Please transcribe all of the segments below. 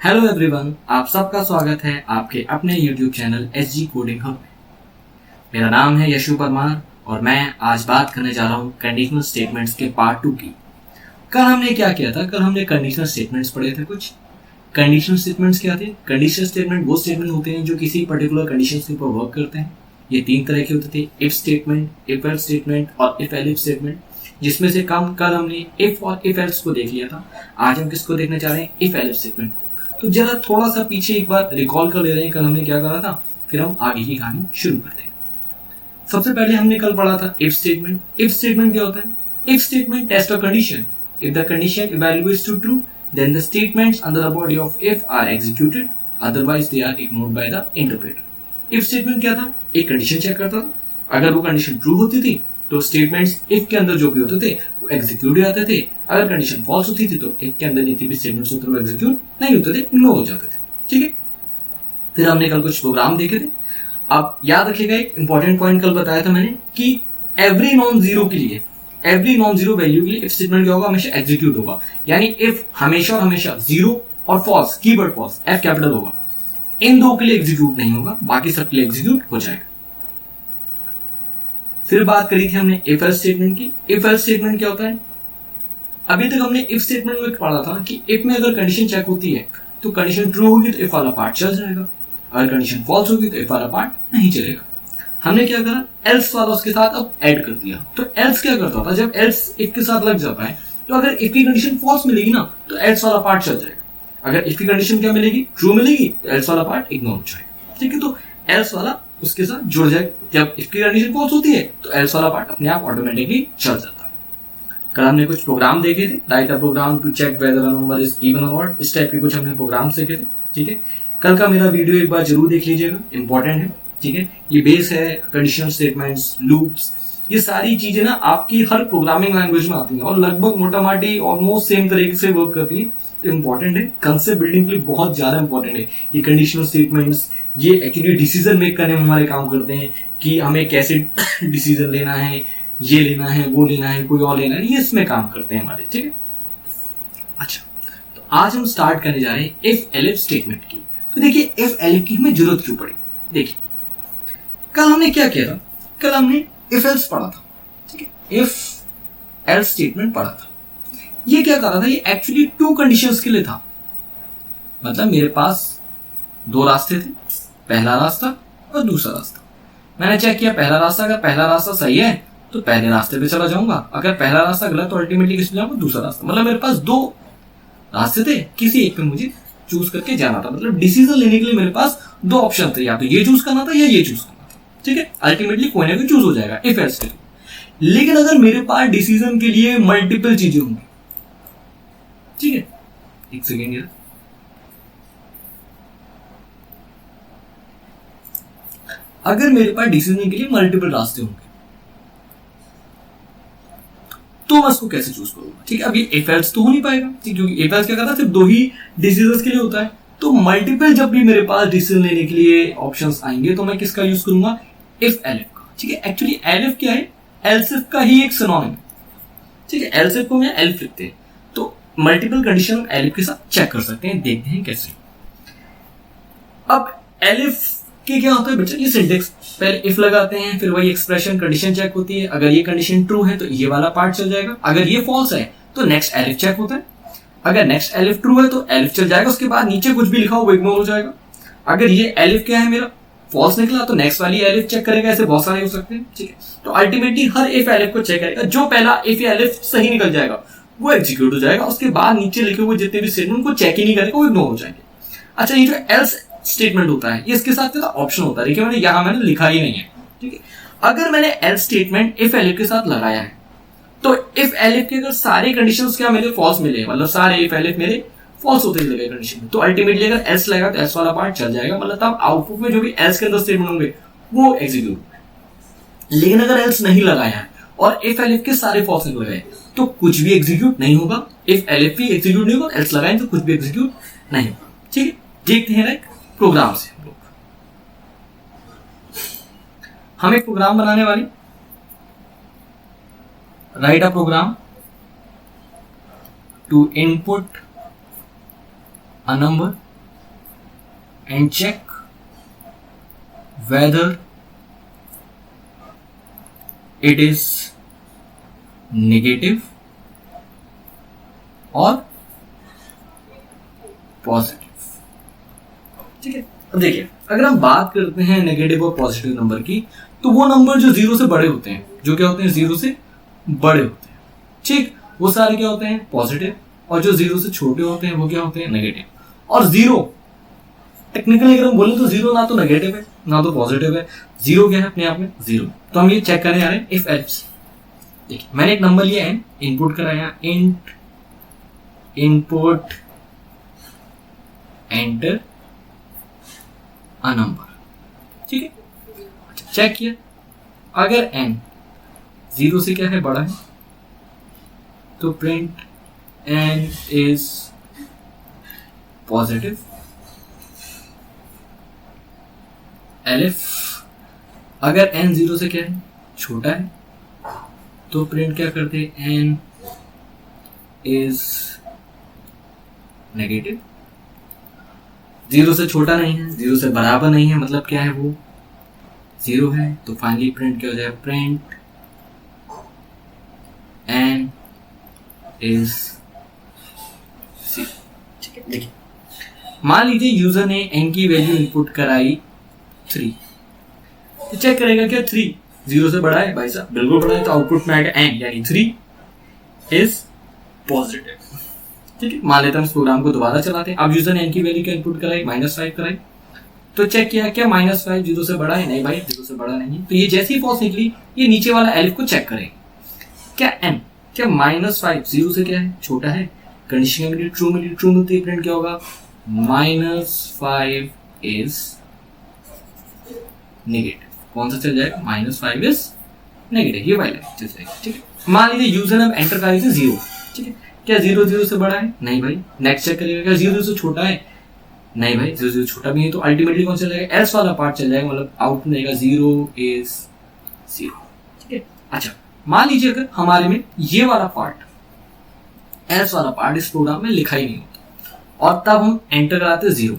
Hello everyone, आप सबका स्वागत है आपके अपने YouTube channel SG coding hub में। मेरा नाम है यशु परमार और मैं आज बात करने जा रहा हूँ कंडीशनल स्टेटमेंट्स के पार्ट 2 की। कल हमने क्या किया था? कल हमने कंडीशनल स्टेटमेंट्स पढ़े थे। कुछ कंडीशनल स्टेटमेंट्स क्या थे? कंडीशनल स्टेटमेंट वो स्टेटमेंट होते हैं जो किसी पर्टिकुलर कंडीशन के ऊपर वर्क करते हैं। ये 3 तरह के होते थे, if statement, if else statement और इफ एल्स स्टेटमेंट, जिसमें से कल हमने इफ और इफ एल्स को देख लिया था। आज हम किसको देखने जा रहे हैं? इफ एल्स स्टेटमेंट को। तो जरा थोड़ा सा पीछे एक बार रिकॉल कर ले रहे हैं, कल हमने क्या करा था, फिर हम आगे की कहानी शुरू करते हैं। सबसे पहले हमने कल पढ़ा था इफ स्टेटमेंट। इफ स्टेटमेंट क्या होता है? If statement test a condition. If the condition evaluates to true, then the statements under the body of if are executed, otherwise they are ignored by the interpreter. if statement क्या था? एक condition check करता था। अगर वो condition true होती थी तो स्टेटमेंट्स if के अंदर जो भी होते थे वो एग्जीक्यूट हो जाते थे। अगर कंडीशन फॉल्स होती थी तो if के अंदर जितने भी स्टेटमेंट्स होते थे वो एग्जीक्यूट नहीं होते थे, इग्नोर हो जाते थे। ठीक है, फिर हमने कल कुछ प्रोग्राम देखे थे। आप याद रखिएगा, एक इंपॉर्टेंट पॉइंट कल बताया था मैंने कि एवरी नॉन जीरो वैल्यू के लिए इफ स्टेटमेंट क्या होगा? हमेशा एग्जीक्यूट होगा। यानी इफ हमेशा और हमेशा जीरो और false, keyword false, F capital होगा, इन दो के लिए एग्जीक्यूट नहीं होगा, बाकी सब के लिए एग्जीक्यूट हो जाएगा। फिर बात करी थी हमने इफ एल्स स्टेटमेंट की। इफ एल्स स्टेटमेंट क्या होता है? अभी तक हमने इफ स्टेटमेंट में पढ़ा था कि इफ में अगर कंडीशन चेक होती है तो कंडीशन ट्रू होगी तो इफ वाला पार्ट चल जाएगा, अगर कंडीशन फॉल्स होगी तो इफ वाला पार्ट नहीं चलेगा। हमने क्या करा? एल्स वाला उसके साथ अब ऐड कर दिया। तो एल्स क्या करता था? जब एल्स इफ के साथ लग जाता है तो अगर इफ की कंडीशन फॉल्स मिलेगी ना तो एल्स वाला पार्ट चल जाएगा। अगर इफ की कंडीशन क्या मिलेगी? ट्रू मिलेगी तो एल्स वाला पार्ट इग्नोर हो जाएगा। ठीक है, तो एल्स वाला उसके साथ जुड़ जाएगा। जब इफ की कंडीशन फॉल्स होती है तो एल्स वाला पार्ट अपने आप ऑटोमेटिकली चल जाता है। कल हमने कुछ प्रोग्राम देखे थे, right a program to check whether a number is even और ऑड, इस टाइप के कुछ हमने प्रोग्राम देखे थे। ठीक है, कल का मेरा वीडियो एक बार जरूर देख लीजिएगा, इंपॉर्टेंट है। ठीक है, ये बेस है, कंडीशनल स्टेटमेंट्स, लूप्स, ये सारी चीजें ना आपकी हर प्रोग्रामिंग लैंग्वेज में आती हैं और लगभग मोटामाटी ऑलमोस्ट सेम तरीके से वर्क करती है। तो इंपॉर्टेंट है, कंसेप्ट बिल्डिंग के लिए बहुत ज्यादा इंपॉर्टेंट है ये कंडीशनल स्टेटमेंट्स। ये एक्चुअली डिसीजन मेक करने में हमारे काम करते हैं कि हमें कैसे डिसीजन लेना है, ये लेना है, वो लेना है, कोई और लेना है, ये इसमें काम करते हैं हमारे। ठीक है, अच्छा, तो आज हम स्टार्ट करने जा रहे हैं इफ एलिफ स्टेटमेंट की। तो देखिए इफ एलिफ की हमें जरूरत क्यों पड़ी? देखिए कल हमने क्या किया था? कल हमने इफ एल्स पढ़ा था। ठीक है, इफ एल्स स्टेटमेंट पढ़ा था। ये क्या कर रहा था? ये एक्चुअली 2 कंडीशंस के लिए था। मतलब मेरे पास 2 रास्ते थे, पहला रास्ता और दूसरा रास्ता। मैंने चेक किया पहला रास्ता, अगर पहला रास्ता सही है तो पहले रास्ते पे चला जाऊंगा, अगर पहला रास्ता गलत तो अल्टीमेटली किस पे जाऊंगा? दूसरा रास्ता। मतलब मेरे पास 2 रास्ते थे, किसी एक पे मुझे चूज करके जाना था। मतलब डिसीजन लेने के लिए मेरे पास 2 ऑप्शन थे, या तो ये चूज करना था या ये चूज करना था। ठीक है, अल्टीमेटली कोई ना कोई चूज हो जाएगा इफ एल्स स्टेटमेंट। लेकिन अगर मेरे पास डिसीजन के लिए मल्टीपल चीजें होंगी, ठीक है, एक सेकेंड यार, अगर मेरे पास डिसीजन के लिए मल्टीपल रास्ते होंगे तो मैं उसको कैसे चूज करूंगा? ठीक है, अब ये इफ एल्स तो हो नहीं पाएगा क्योंकि इफ एल्स क्या करता है? सिर्फ 2 ही डिसीजंस के लिए होता है। तो मल्टीपल जब भी मेरे पास डिसीजन लेने के लिए ऑप्शंस आएंगे तो मैं किसका यूज करूंगा? इफ एलिफ का। ठीक है, एक्चुअली एलिफ क्या है? एल्सिफ का ही एक सिनोनिम है। ठीक है, एल्सिफ को मैं एलिफ लिखते हैं, तो मल्टीपल कंडीशन हम एलिफ के साथ चेक कर सकते हैं। देखते हैं कैसे। अब एलिफ के क्या होता है बच्चा? ये सिंटेक्स, पहले इफ लगाते हैं, फिर वही एक्सप्रेशन, कंडीशन चेक होती है। अगर ये कंडीशन ट्रू है तो ये वाला पार्ट चल जाएगा, अगर ये फॉल्स है तो नेक्स्ट एलिफ चेक होता है। अगर नेक्स्ट एलिफ ट्रू है तो एलिफ चल जाएगा, उसके बाद नीचे कुछ भी लिखा हो वो इग्नोर हो जाएगा। अगर ये एलिफ क्या है मेरा? फॉल्स निकला तो नेक्स्ट वाली एलिफ चेक करेगा। ऐसे बहुत सारे हो सकते हैं। ठीक है, तो अल्टीमेटली हर इफ एलिफ को चेक करेगा। जो पहला इफ या एलिफ सही निकल जाएगा वो एग्जीक्यूट हो जाएगा, उसके बाद नीचे लिखे हुए जितने भी स्टेटमेंट को चेक ही नहीं करेगा, वो इग्नोर हो जाएंगे। अच्छा, ये जो एल्स स्टेटमेंट होता है ये इसके साथ ऑप्शन होता है। देखिए मैंने लिखा ही नहीं है। ठीक है, अगर मैंने एल्स स्टेटमेंट इफ एलिफ के साथ लगाया है तो इफ एलिफ के अगर सारे कंडीशंस क्या मिले? फॉल्स मिले, मतलब सारे इफ एलिफ मेरे फॉल्स होते लगे कंडीशन में, तो अल्टीमेटली अगर एल्स लगा तो एल्स वाला पार्ट चल जाएगा। मतलब तब आउटपुट में जो भी एल्स के अंदर स्टेटमेंट होंगे वो एग्जीक्यूट होंगे। लेकिन अगर एल्स नहीं लगाया है और इफ एलिफ के सारे फॉल्स निकल गए तो कुछ भी एग्जीक्यूट नहीं होगा। इफ एलिफ भी एग्जीक्यूट नहीं होगा, एल्स लगाए तो कुछ भी एग्जीक्यूट नहीं होगा। ठीक है, देखते हैं लाइक प्रोग्राम से हम एक प्रोग्राम बनाने वाले। Right a program to input a number and check whether it is negative or positive. ठीक है, अब देखिए अगर हम बात करते हैं नेगेटिव और पॉजिटिव नंबर की, तो वो नंबर जो जीरो से बड़े होते हैं, जो क्या होते हैं, जीरो से बड़े होते हैं, ठीक, वो सारे क्या होते हैं, पॉजिटिव, और जो जीरो से छोटे होते हैं वो क्या होते हैं, नेगेटिव। और जीरो टेक्निकली अगर हम बोले तो जीरो ना तो नेगेटिव है ना तो पॉजिटिव है, जीरो क्या है अपने आप में, जीरो। तो हम ये चेक करने आ रहे हैं इफ एल्स। देखिए मैंने एक नंबर लिया है, इनपुट कराया, int input enter a number, ठीक है। अच्छा चेक किया, अगर n जीरो से क्या है, बड़ा है, तो print n is positive. Elif अगर n जीरो से क्या है, छोटा है, तो प्रिंट क्या करते हैं, n इज नेगेटिव। जीरो से छोटा नहीं है, जीरो से बराबर नहीं है, मतलब क्या है, वो जीरो है, तो फाइनली प्रिंट क्या हो जाए, प्रिंट n इज सी। ठीक है, देखिए मान लीजिए यूजर ने n की वैल्यू इनपुट कराई 3, तो चेक करेगा क्या 3 जीरो से बड़ा है, भाई साहब बिल्कुल बड़ा है, तो आउटपुट में आएगा n यानी 3 इज पॉजिटिव। ठीक है, मान लेते हैं इस प्रोग्राम को दोबारा चलाते हैं। अब यूजर ने n की वैल्यू क्या इनपुट कराई, -5 कराई, तो चेक किया क्या -5 जीरो से बड़ा है, नहीं भाई जीरो से बड़ा नहीं है, तो ये जैसी फॉल्स निकली, ये नीचे वाला एलिफ को चेक करें, क्या n क्या -5 जीरो से क्या है, छोटा है, कंडीशन में ट्रू मिली, ट्रू मिलती है, प्रिंट क्या होगा, -5 इज नेगेटिव। कौन सा चल जाएगा, -5 इज नेगेटिव, ये वाला चल जाएगा। ठीक है, मान लीजिए यूजर ने अब एंटर करा दी 0, ठीक है, क्या 0 0 से बड़ा है, नहीं भाई, नेक्स्ट चेक करेगा, क्या 0 से छोटा है, नहीं भाई 0 0 छोटा भी है, तो अल्टीमेटली कौन चल जाएगा, एल्स वाला पार्ट चल जाएगा, मतलब आउट में जाएगा 0 इज 0। ठीक है, अच्छा मान लीजिए अगर हमारे में ये वाला पार्ट, एल्स वाला पार्ट इस प्रोग्राम में लिखा ही नहीं होता, और तब हम एंटर कराते 0,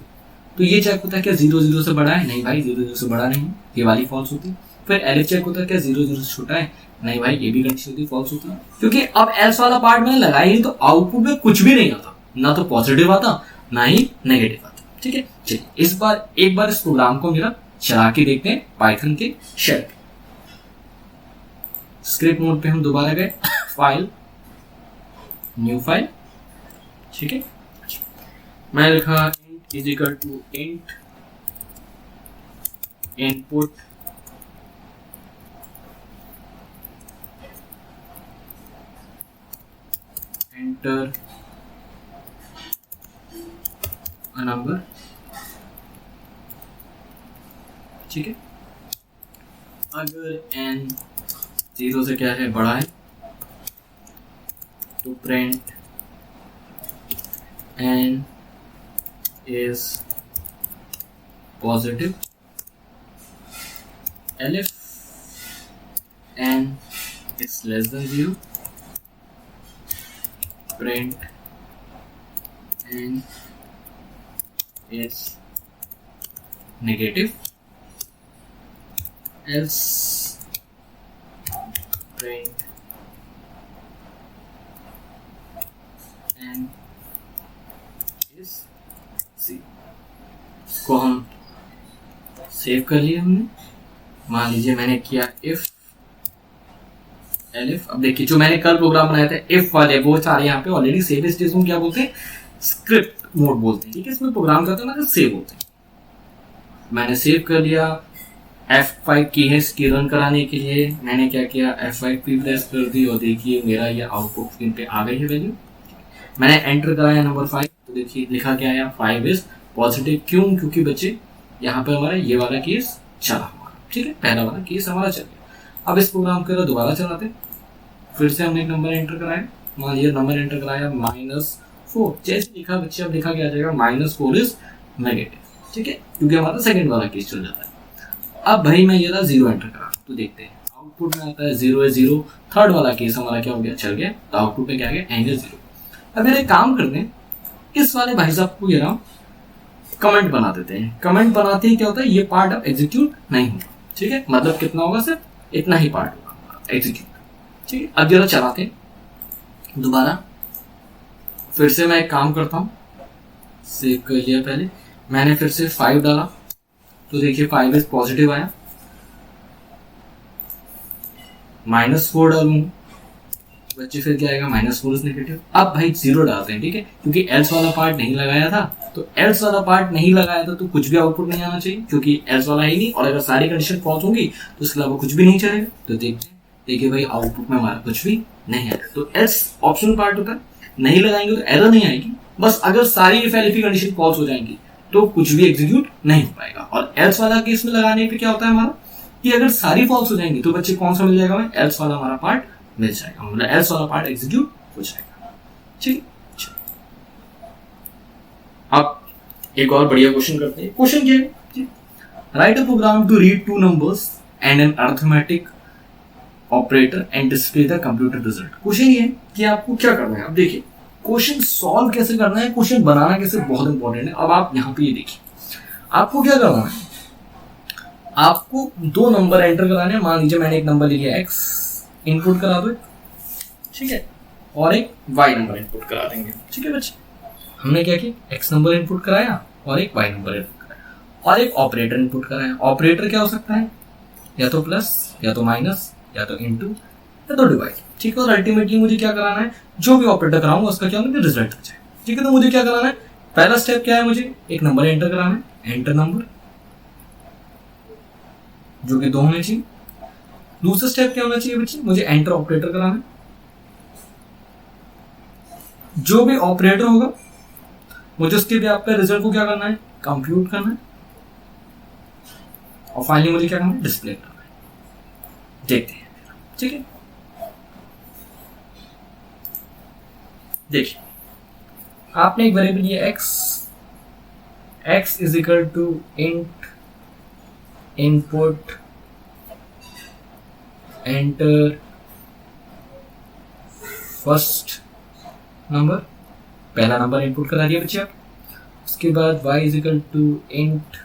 तो ये चेक होता है क्या 0 0 से बड़ा है, नहीं भाई 0 0 से बड़ा नहीं, ये वाली फॉल्स होती है। फिर एलिफ चेक होता है क्या 0 0 से छोटा है, नहीं भाई ये भी कंडीशन होती है, फॉल्स होती है, क्योंकि अब एल्स वाला पार्ट मैंने लगाया ही, तो आउटपुट में कुछ भी नहीं आता, ना तो पॉजिटिव आता ना ही नेगेटिव आता। ठीक है, चलिए इस बार एक बार इस प्रोग्राम को मेरा चला के देखते हैं पाइथन के शेल पे। स्क्रिप्ट मोड पे हम दोबारा गए, फाइल, न्यू फाइल, ठीक है, मैं लिखा int is equal to int input enter a number. ठीक है, अगर n 0 से क्या है, बड़ा है, तो print n is positive, elif n is less than 0, print n is negative, else print n is C। इसको हम सेव कर लिया हमने। मान लीजिए मैंने किया इफ एलिफ। अब देखिए जो मैंने कल प्रोग्राम बनाया था इफ वाले, वो सारे यहाँ पे ऑलरेडी सेव है, जिसको क्या बोलते हैं, स्क्रिप्ट मोड बोलते हैं। ठीक है, इसमें प्रोग्राम करते हैं ना, सेव होते हैं। मैंने सेव कर लिया, F5 की है इसकी रन कराने के लिए। मैंने क्या किया, F5 की प्रेस कर दी और देखिए मेरा ये आउटपुट स्क्रीन पे आ गई है वैल्यू। मैंने एंटर कराया नंबर 5, तो देखिए लिखा क्या आया, 5 इज पॉजिटिव। क्यों? क्योंकि बच्चे यहाँ पे हमारा ये वाला केस चला हुआ। ठीक है, पहला वाला केस हमारा चल गया। अब इस प्रोग्राम को दोबारा चलाते, फिर से हमने एक नंबर एंटर कराया। मान लीजिए नंबर एंटर कराया -4, जैसे लिखा बच्चे अब लिखा क्या आ जाएगा, -4 इज नेगेटिव। ठीक है, क्योंकि हमारा सेकंड वाला केस चल जाता है। अब भाई मैं ये था 0 एंटर करा, तो देखते हैं आउटपुट में आता है 0 है 0। थर्ड वाला केस हमारा क्या हो गया, चल गया, तो आउटपुट में क्या आ गया, एंड 0। अब मेरे काम करते हैं, इस वाले भाई साहब को ये ना कमेंट बना देते हैं। कमेंट बनाते ही क्या होता है, ये पार्ट अब एग्जीक्यूट नहीं होगा, ठीक है। मतलब कितना होगा, सिर्फ इतना ही पार्ट होगा एग्जीक्यूट, ठीक है। अब जरा चलाते हैं दोबारा, फिर से मैं एक काम करता हूँ, सेव कर लिया पहले मैंने, फिर से 5 डाला तो देखिए 5 इज पॉजिटिव आया, -4 डालूंगा बच्चे, फिर क्या आएगा, -4 इज नेगेटिव। अब भाई 0 डालते हैं, ठीक है, क्योंकि एल्स वाला पार्ट नहीं लगाया था, तो एल्स वाला पार्ट नहीं लगाया था तो कुछ भी आउटपुट नहीं आना चाहिए, क्योंकि एल्स वाला ही नहीं, और अगर सारी कंडीशन फॉल्स होंगी तो इसके अलावा कुछ भी नहीं चलेगा। तो देखते हैं, देखिए भाई आउटपुट में हमारा कुछ भी नहीं आएगा। तो एल्स ऑप्शनल पार्ट होता है, नहीं लगाएंगे तो एरर नहीं आएगी, बस अगर सारी इफ एल्स कंडीशन फॉल्स हो जाएंगी तो कुछ भी एग्जीक्यूट नहीं हो पाएगा। और एल्स वाला केस में लगाने पे क्या होता है हमारा, कि अगर सारी फॉल्स हो जाएंगी तो बच्चे कौन सा मिल जाएगा, हमें एल्स वाला हमारा पार्ट मिल जाएगा, मतलब एल्स वाला पार्ट एग्जीक्यूट हो जाएगा, ठीक। अब एक और बढ़िया क्वेश्चन करते हैं। क्वेश्चन क्या है, right a program to read 2 numbers and an arithmetic operator and display the computer result. Question ये है कि आपको क्या करना है। अब देखिए क्वेश्चन सॉल्व कैसे करना है, क्वेश्चन बनाना कैसे, बहुत इंपॉर्टेंट है। अब आप यहाँ पे ये देखिए, आपको क्या करना है, आपको 2 नंबर एंटर कराने हैं। मान लीजिए मैंने एक नंबर लिया x, इनपुट करा दो, ठीक है, और एक y नंबर इनपुट करा देंगे, ठीक है बच्चे। हमने क्या किया, x नंबर इनपुट कराया और एक y नंबर इनपुट कराया और एक ऑपरेटर इनपुट कराया। ऑपरेटर क्या हो सकता है, या तो प्लस, या तो माइनस, या तो इनटू, या तो डिवाइड, ठीक है। और अल्टीमेटली मुझे क्या कराना है, जो भी ऑपरेटर कराऊंगा उसका क्या होगा, रिजल्ट आ जाए, ठीक है। तो मुझे क्या कराना है, पहला स्टेप क्या है, मुझे एक नंबर एंटर कराना है, एंटर नंबर, जो कि 2 होने चाहिए। दूसरा स्टेप क्या होना चाहिए बच्चे, मुझे एंटर ऑपरेटर कराना है, जो भी ऑपरेटर होगा मुझे उसके भी आपका रिजल्ट को क्या करना है, कंप्यूट करना है, और फाइनली मुझे क्या करना है, डिस्प्ले करना है। देखते हैं, ठीक है। देखिए आपने एक वेरिएबल लिया x is equal to int input enter first number, पहला नंबर इनपुट करा दिया बच्चे आप। उसके बाद y is equal to int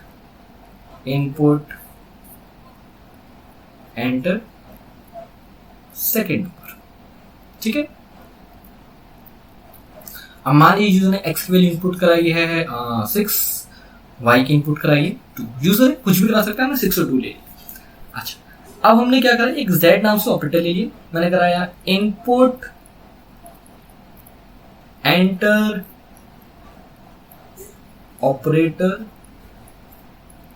input enter second number, ठीक है। अब मान लीजिए यूजर ने x की वैल्यू इनपुट कराई है 6, y की इनपुट कराई है 2। यूजर कुछ भी करा सकता है, 6 और 2 ले लिया। अच्छा अब हमने क्या करा, एक z नाम से ऑपरेटर ले लिया, मैंने कराया input enter operator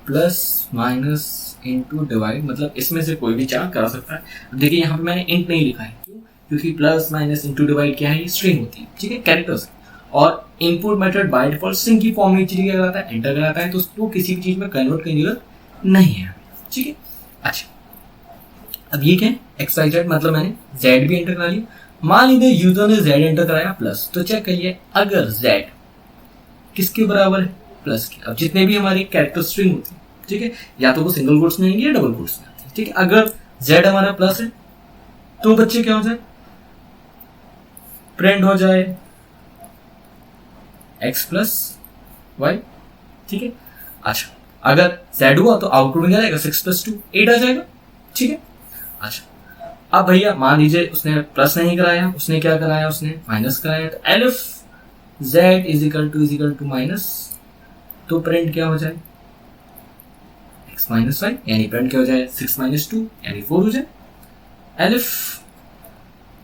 plus minus into divide, मतलब इसमें से कोई भी चार करा सकता है। देखिए यहाँ पे मैंने इंट नहीं लिखा है, क्यों, क्योंकि प्लस माइनस इनटू डिवाइड क्या है, स्ट्रिंग होती है, ठीक है, कैरेक्टर्स। और input method by default string की फॉर्म में चीज क्या कराता है, एंटर कराता है, तो उसको किसी भी चीज में कन्वर्ट करने की जरूरत नहीं है, ठीक है। अच्छा अब ये क्या है, एक्स वाई जेड, मतलब मैंने जेड भी एंटर करा लिया। मान लीजिए यूजर ने जेड एंटर कराया प्लस, तो चेक करिए अगर जेड किसके बराबर है, प्लस के। अब जितने भी हमारी कैरेक्टर स्ट्रिंग होती है, ठीक है, या तो वो सिंगल कोट्स में आएंगे या डबल कोट्स में आती है, ठीक है। अगर जेड हमारा प्लस है तो बच्चे क्या हो जाए, प्रिंट हो जाए एक्स प्लस वाई, ठीक है। अच्छा अगर जेड हुआ तो आउटपुट में क्या आएगा, 6 + 2 8 आ जाएगा, ठीक है। अच्छा अब भैया मान लीजिए उसने प्लस नहीं कराया, उसने क्या कराया, उसने माइनस कराया, तो elif z is equal to minus, तो प्रिंट क्या हो जाए, x माइनस वाई, यानी प्रिंट क्या हो जाए, 6 - 2 यानी 4 हो जाए। Elif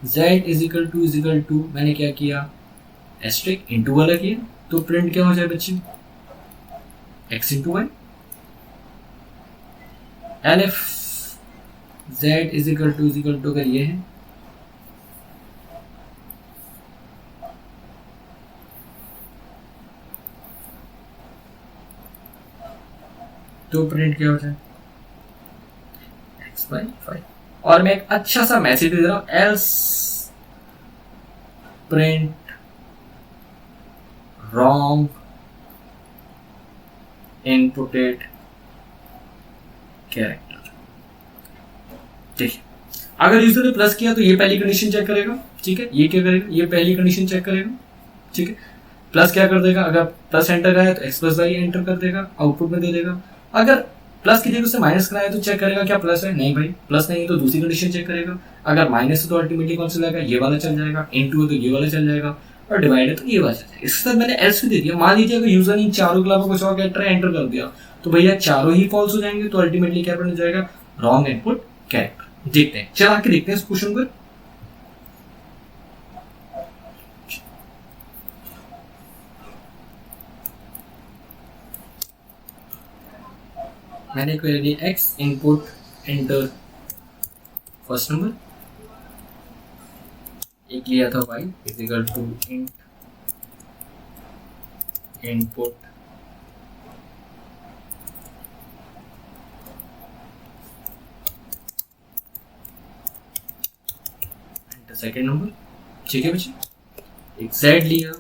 z is equal to मैंने क्या किया, एस्ट्रिक इंटू वाला किया, तो प्रिंट क्या हो जाए बच्चे, x into y. Elif z is equal to अगर ये है, तो प्रिंट क्या हो जाए, x/5। और मैं एक अच्छा सा मैसेज दे रहा हूं, else print wrong inputted character. ठीक है, अगर यूजर ने प्लस किया तो ये पहली कंडीशन चेक करेगा, ठीक है, ये क्या करेगा, ये पहली कंडीशन चेक करेगा, ठीक है। प्लस क्या कर देगा, अगर प्लस एंटर कराया तो एक्स प्लस वाई एंटर कर देगा, आउटपुट में दे देगा। अगर प्लस की जगह उससे माइनस कराया तो चेक करेगा क्या प्लस है, नहीं भाई प्लस नहीं है तो दूसरी कंडीशन चेक करेगा। अगर माइनस है तो अल्टीमेटली कौन सा जाएगा, ये वाला चल जाएगा, इनटू है तो ये वाला चल जाएगा, और डिवाइड है तो ये वाला चल जाएगा। इसके साथ मैंने एल्स भी दे दिया। मान लीजिए अगर यूजर इन चारों के अलावा कुछ और कैरेक्टर एंटर कर दिया तो भैया चारों ही फॉल्स हो जाएंगे, तो अल्टीमेटली क्या बन जाएगा, रॉन्ग इनपुट कैरेक्टर। देखते हैं, चला के देखते हैं इस क्वेश्चन को। मैंने क्वेरी दी x input enter first number, एक लिया था y is equal to int input enter second number, ठीक है बच्चे। एक z लिया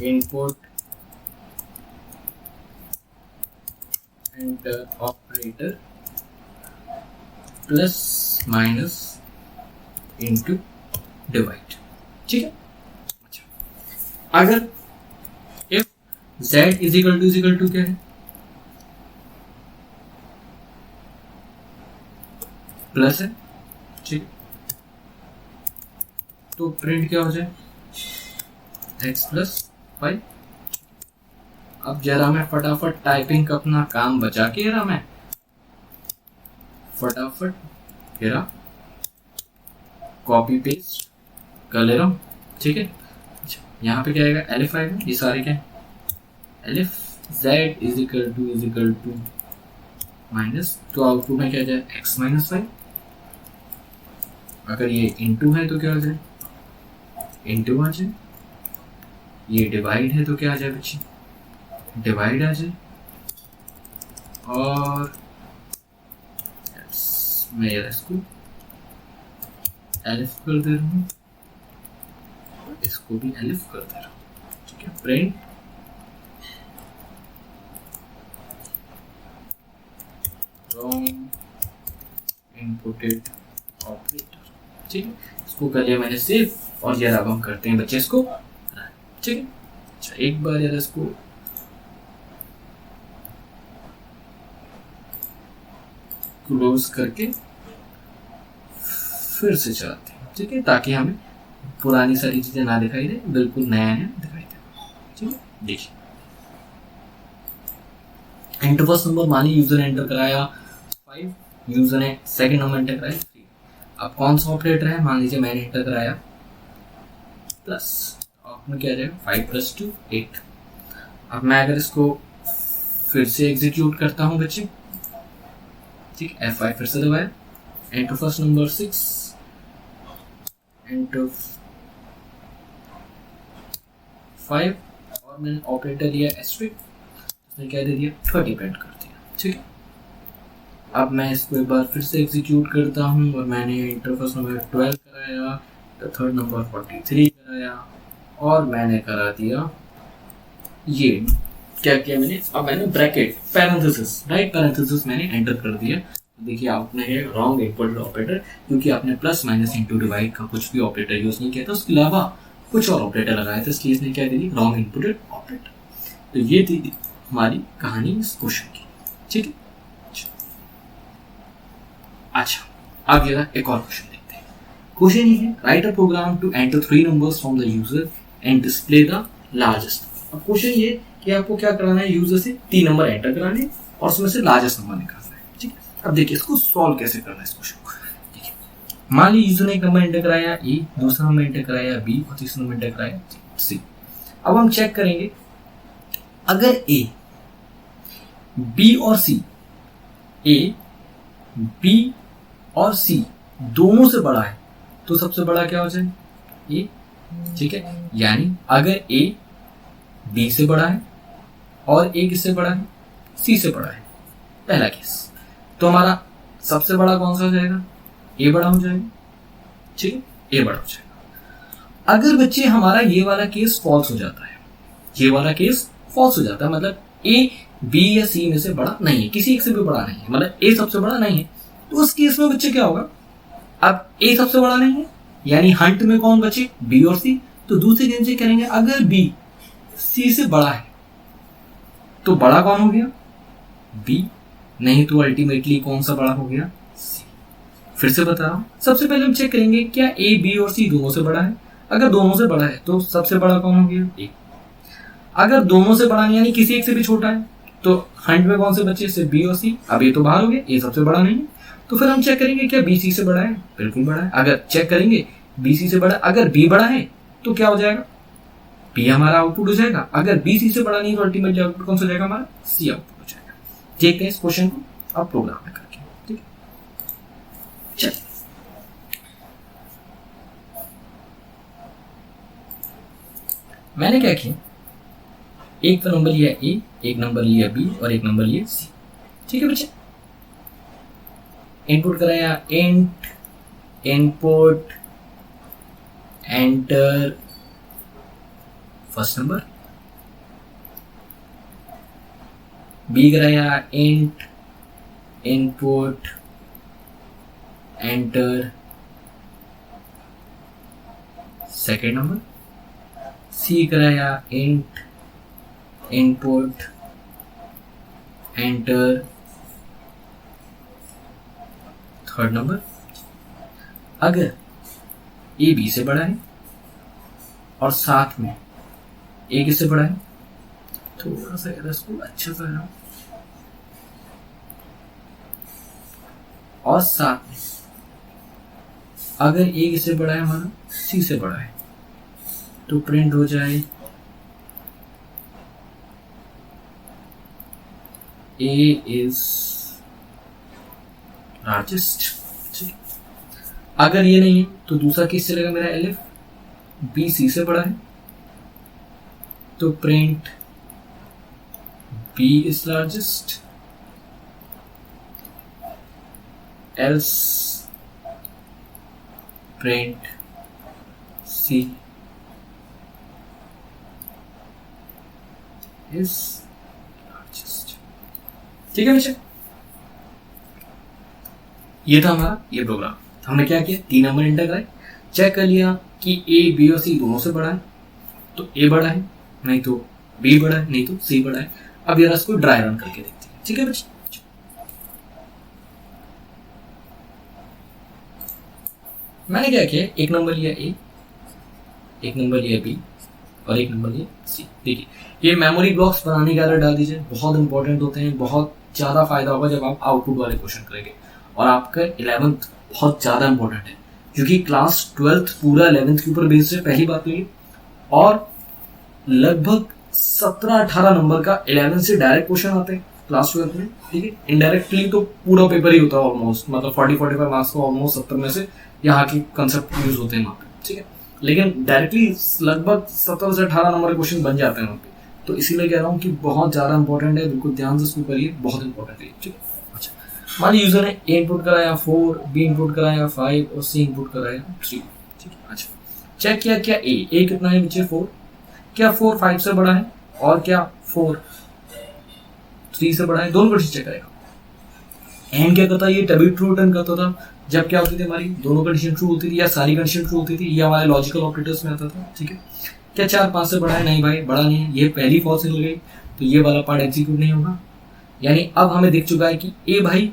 input enter operator plus minus into divide, ठीक है। अच्छा, अगर if z is equal to क्या है, प्लस है, ठीक है, तो प्रिंट क्या हो जाए, x प्लस वाई। अब जरा मैं फटाफट टाइपिंग का अपना काम बचा के जरा मैं फटाफट जरा कॉपी पेस्ट कर ले रहा हूँ, ठीक है। अच्छा, यहाँ पे क्या आएगा, एलिफ आएगा, ये सारे क्या है, elif z is equal to minus, तो आउटपुट में क्या जाए, x माइनस वाई। अगर ये इनटू है तो क्या आ जाए, इनटू आ जाए। ये डिवाइड है तो क्या आ जाए बच्चे, डिवाइड आ जाए। और मैं यार इसको एलिफ कर दे रहा हूँ, इसको भी एलिफ कर दे रहा हूँ, ठीक है। प्रिंट इनपुटेड ऑपरेटर, ठीक है। इसको कर लिया मैंने सेव, और यार अब हम करते हैं बच्चे इसको, ठीक है। अच्छा, एक बार यार इसको क्लोज करके फिर से चलाते हैं, ठीक है, ताकि हमें पुरानी सारी चीजें ना दिखाई दे, बिल्कुल नया नया दिखाई दे, ठीक है। देखिए एंटर फर्स्ट नंबर, मानिए यूजर एंटर कराया 5, यूजर ने सेकंड नंबर एंटर कराया 3। अब कौन सा ऑपरेटर है, मान लीजिए मैंने एंटर कराया प्लस, में क्या जाएगा 5 + 2 8। अब मैं अगर इसको फिर से एग्जीक्यूट करता हूँ बच्चे, ठीक, F5 फिर से दबाया, एंटर फर्स्ट नंबर 6, एंटर 5, और मैंने ऑपरेटर लिया एस्ट्रिक, उसने क्या दे दिया 30 प्रिंट कर दिया, ठीक है। अब मैं इसको एक बार फिर से एग्जीक्यूट करता हूँ, और मैंने एंटर फर्स्ट नंबर 12 कराया, तो थर्ड नंबर 43 कराया, और मैंने करा दिया ये क्या किया मैंने, अब मैंने ब्रैकेट पैरेंथेसिस, राइट, पैरेंथेसिस मैंने एंटर कर दिया। तो देखिए आपने है रॉन्ग इनपुट ऑपरेटर, क्योंकि आपने प्लस माइनस इनटू डिवाइड का कुछ भी ऑपरेटर यूज नहीं किया था, उसके अलावा कुछ और ऑपरेटर लगाया था, इसलिए इसने क्या दे दी, रॉन्ग इनपुटेड ऑपरेटर। तो ये थी हमारी कहानी इस क्वेश्चन की, ठीक है। अच्छा, अब जरा एक और क्वेश्चन देखते हैं। क्वेश्चन ये है, right a program to enter 3 numbers from the user and display the largest. अब क्वेश्चन ये कि आपको क्या कराना है, यूजर से 3 नंबर एंटर कराने और उसमें से लार्जेस्ट नंबर निकालना है, ठीक है। अब देखिए इसको सॉल्व कैसे करना है इस क्वेश्चन को। देखिए मान लीजिए यूजर ने एक नंबर एंटर कराया ए, दूसरा नंबर एंटर कराया बी, और तीसरा नंबर एंटर कराया सी। अब हम चेक करेंगे, अगर ए, बी और सी, ए, बी और सी दोनों से बड़ा है तो सबसे बड़ा क्या हो जाए, ए, ठीक है। यानी अगर ए बी से बड़ा है और ए किससे बड़ा है, सी से बड़ा है, पहला केस, तो हमारा सबसे बड़ा कौन सा हो जाएगा, ए बड़ा हो जाएगा, ठीक है, ए बड़ा हो जाएगा। अगर बच्चे हमारा ये वाला केस फॉल्स हो जाता है, ये वाला केस फॉल्स हो जाता है, मतलब ए बी या सी में से बड़ा नहीं है, किसी एक से भी बड़ा नहीं है, मतलब ए सबसे बड़ा नहीं है, तो उस केस में बच्चे क्या होगा, अब ए सबसे बड़ा नहीं है, यानी हंट में कौन बचे, बी और सी, तो दूसरे केस से करेंगे, अगर बी सी से बड़ा है, तो बड़ा कौन हो गया? बी, नहीं तो अल्टीमेटली कौन सा बड़ा हो गया? सी। फिर से बता रहा हूं, सबसे पहले हम चेक करेंगे क्या ए, बी और सी दोनों से बड़ा है। अगर दोनों से बड़ा है तो सबसे बड़ा कौन हो गया? ए। अगर दोनों से बड़ा यानी किसी एक से भी छोटा है तो हंट में कौन से बच्चे? सिर्फ बी और सी। अब ये तो बाहर हो गया, ये सबसे बड़ा नहीं है, तो फिर हम चेक करेंगे क्या बी सी से बड़ा है? बिल्कुल बड़ा है। अगर चेक करेंगे बी सी से बड़ा, अगर बी बड़ा है तो क्या हो जाएगा? बी हमारा आउटपुट हो जाएगा। अगर बी सी से बड़ा नहीं तो अल्टीमेटली आउटपुट कौन सा हो जाएगा? हमारा सी आउटपुट हो जाएगा। देखते हैं इस क्वेश्चन को अब प्रोग्राम में करके, ठीक है। चलिए, मैंने क्या किया, एक तो नंबर लिया ए, एक नंबर लिया बी और एक नंबर लिया सी, ठीक है बच्चे। इनपुट कराया int input enter first number, B कराया int input enter second number, C कराया int input enter third number. अगर ए बी से बड़ा है और साथ में ए किससे बड़ा है, थोड़ा सा इसको अच्छा सा है, और साथ में अगर ए किससे बड़ा है, हमारा सी से बड़ा है, तो प्रिंट हो जाए A is largest। अगर ये नहीं है तो दूसरा किस चलेगा मेरा एलिफ, बी सी से बड़ा है, तो print b is largest, else print c is largest. ठीक है बच्चे, ये था हमारा ये प्रोग्राम। हमने क्या किया, 3 नंबर इंटर कराए, चेक कर लिया कि ए बी और सी दोनों से बड़ा है, तो ए बड़ा है, नहीं तो बी बड़ा है, नहीं तो सी बड़ा है। अब यार इसको ड्राई रन करके देखते हैं, ठीक है बच्चे। मैंने क्या किया, एक नंबर लिया ए, एक नंबर लिया बी और एक नंबर लिया सी। देखिए ये मेमोरी ब्लॉक्स बनाने के अलग डाल दीजिए, बहुत इंपॉर्टेंट होते हैं, बहुत ज़्यादा फायदा होगा जब आप आउटपुट वाले क्वेश्चन करेंगे। और आपका 11th बहुत ज़्यादा इंपॉर्टेंट है, क्योंकि क्लास 12th पूरा 11th के ऊपर बेस्ड है, पहली बात तो ये। और लगभग 17-18 नंबर का 11 से डायरेक्ट क्वेश्चन आते हैं क्लास 12th में, ठीक है। इनडायरेक्टली तो पूरा पेपर ही होता है ऑलमोस्ट, मतलब 40-45 मार्क्स का ऑलमोस्ट 70 में से यहाँ के कंसेप्ट यूज होते हैं वहाँ पे, ठीक है। लेकिन डायरेक्टली लगभग 17 से 18 नंबर के क्वेश्चन बन जाते हैं वहाँ पे, तो इसीलिए कह रहा हूँ कि बहुत ज़्यादा इंपॉर्टेंट है, बिल्कुल ध्यान से इसको करिए, बहुत इंपॉर्टेंट है, ठीक है। अच्छा, मान लीजिए यूजर ने ए इनपुट कराया 4, बी इनपुट कराया 5 और सी इनपुट कराया 3, ठीक है। अच्छा, चेक किया क्या ए कितना है नीचे 4, क्या 4 5 से बड़ा है और क्या 4 3 से बड़ा है, दोनों कंडीशन चेक करेगा। एंड क्या करता है, ये तभी ट्रू रिटर्न करता था जब क्या होती थी, हमारी दोनों कंडीशन ट्रू होती थी या सारी कंडीशन ट्रू होती थी, ये हमारे लॉजिकल ऑपरेटर्स में आता था, ठीक है। क्या 4 5 से बड़ा है, नहीं भाई बड़ा नहीं है, ये पहली फॉल्स निकल गई, तो ये वाला पार्ट एग्जीक्यूट नहीं होगा। यानी अब हमें दिख चुका है कि ए भाई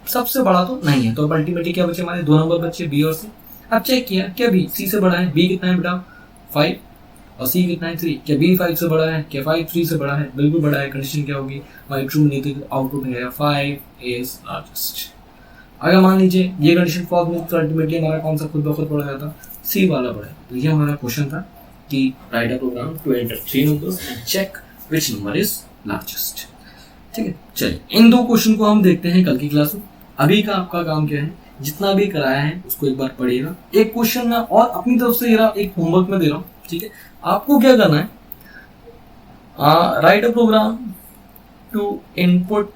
सबसे बड़ा तो नहीं है, तो अब अल्टीमेटली क्या बचे हमारे 2 नंबर बच्चे बी और सी। अब चेक किया क्या बी सी से बड़ा है, बी कितना है बेटा 5 और सी कितना है 3, क्या बी 5 से बड़ा है, क्या 5 3 से बड़ा है, बिल्कुल बड़ा है। कंडीशन क्या होगी हमारी ट्रू नहीं थी, आउटपुट में गया 5 इज लार्जेस्ट। अगर मान लीजिए ये कंडीशन फॉल्स में, तो अल्टीमेटली हमारा कौन सा खुद ब खुद पड़ा जाता, सी वाला पड़ा। तो ये हमारा क्वेश्चन था कि right a program to enter 3 numbers and check which number is largest, ठीक है। चलिए इन 2 क्वेश्चन को हम देखते हैं कल की क्लास में। अभी का आपका काम क्या है, जितना भी कराया है उसको एक बार पढ़िएगा। एक क्वेश्चन ना और अपनी तरफ से एक होमवर्क में दे रहा हूँ, ठीक है। आपको क्या करना है, right a program to input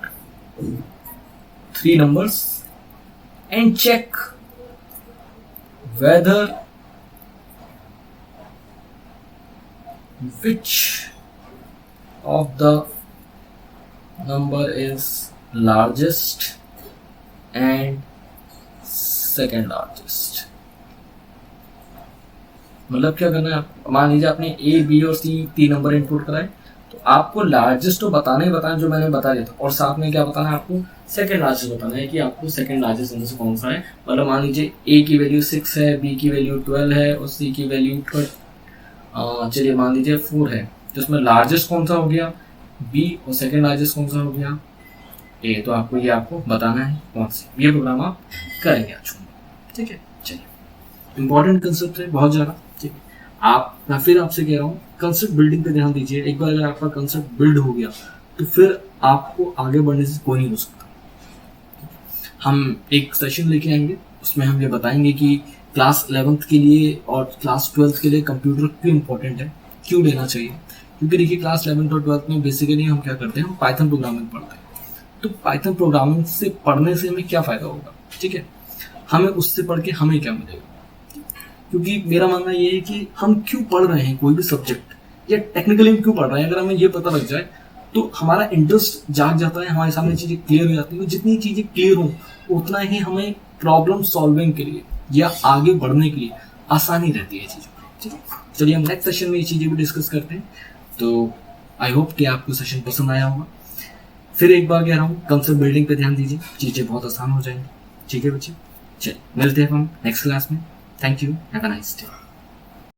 3 numbers and check whether which of the number is largest and second largest, मतलब क्या करना है आपको, मान लीजिए आपने ए बी और सी 3 नंबर इनपुट कराए, तो आपको लार्जेस्ट तो बताना ही बताना जो मैंने बता दिया था, और साथ में क्या बताना है आपको, सेकंड लार्जेस्ट बताना है कि आपको सेकंड लार्जेस्ट इनमें से कौन सा है। मतलब मान लीजिए ए की वैल्यू 6 है, बी की वैल्यू 12 है और सी की वैल्यू चलिए मान लीजिए 4 है, तो उसमें लार्जेस्ट कौन सा हो गया बी और सेकंड लार्जेस्ट कौन सा हो गया ए। तो आपको ये आपको बताना है कौन सी, ये प्रोग्राम आप करेंगे आज। ठीक है, चलिए इंपॉर्टेंट कंसेप्ट है बहुत ज़्यादा। ठीक है, आप, मैं फिर आपसे कह रहा हूँ कंसेप्ट बिल्डिंग पे ध्यान दीजिए। एक बार अगर आपका कंसेप्ट बिल्ड हो गया तो फिर आपको आगे बढ़ने से कोई नहीं रोक सकता। हम एक सेशन लेके आएंगे, उसमें हम ये बताएंगे कि क्लास 11th के लिए और क्लास 12th के लिए कंप्यूटर क्यों इंपॉर्टेंट है, क्यों लेना चाहिए। क्योंकि देखिए क्लास 11th और 12th में बेसिकली हम क्या करते हैं, हम पाइथन प्रोग्रामिंग पढ़ते हैं। तो पाइथन प्रोग्रामिंग से पढ़ने से हमें क्या फ़ायदा होगा, ठीक है, हमें उससे पढ़ के हमें क्या मिलेगा। क्योंकि मेरा मानना ये है कि हम क्यों पढ़ रहे हैं कोई भी सब्जेक्ट या टेक्निकली हम क्यों पढ़ रहे हैं, अगर हमें ये पता लग जाए तो हमारा इंटरेस्ट जाग जाता है, हमारे सामने चीज़ें क्लियर हो जाती हैं। जितनी चीज़ें क्लियर हों उतना ही हमें प्रॉब्लम सॉल्विंग के लिए या आगे बढ़ने के लिए आसानी रहती है चीज़ों में। ठीक है, चलिए हम नेक्स्ट सेशन में ये चीज़ें भी डिस्कस करते हैं। तो आई होप कि आपको सेशन पसंद आया होगा। फिर एक बार कह रहा हूँ कंसेप्ट बिल्डिंग पे ध्यान दीजिए, चीज़ें बहुत आसान हो जाएंगी। ठीक है बच्चे, चलिए मिलते हैं हम नेक्स्ट क्लास में। Thank you, have a nice day.